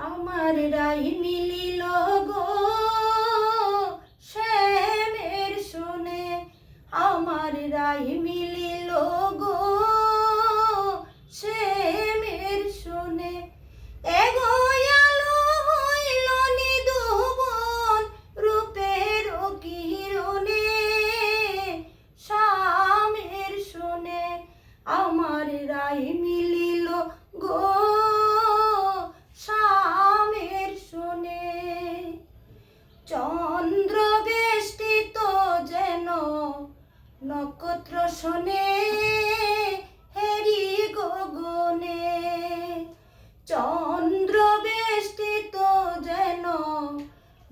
আমার রাই মিলিল গো শ্যামের শোনে, আমার রাই মিলিল গো শ্যামের শোনে। এগো আলো হইল নিধুবন রূপের কিরণে, শ্যামের শোনে আমার রাই মিলিল গো শ্যামের শোনে। চন্দ্র বেষ্টিত যেন নক্ষত্র শোনে হেরি গগনে, চন্দ্র বেষ্টিত যেন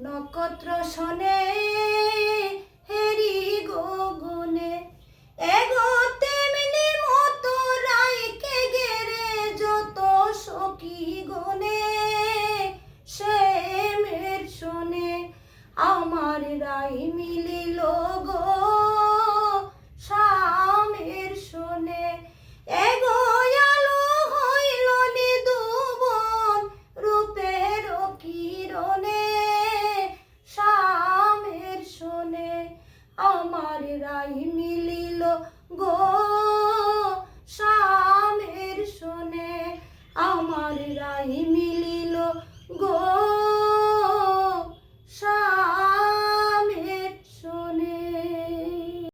নক্ষত্র শোনে হেরি গগনে। এগো তেমনি মতো রাইকে গেরে যত সখী গনে, শ্যামের শোনে আমার রাই মিলিল গো শ্যামের শোনে। এগো আলো হইল নিধুবন রূপের কিরণে, শ্যামের শোনে আমার রাই মিলিল গো শ্যামের শোনে, আমার রাই মিলিল গো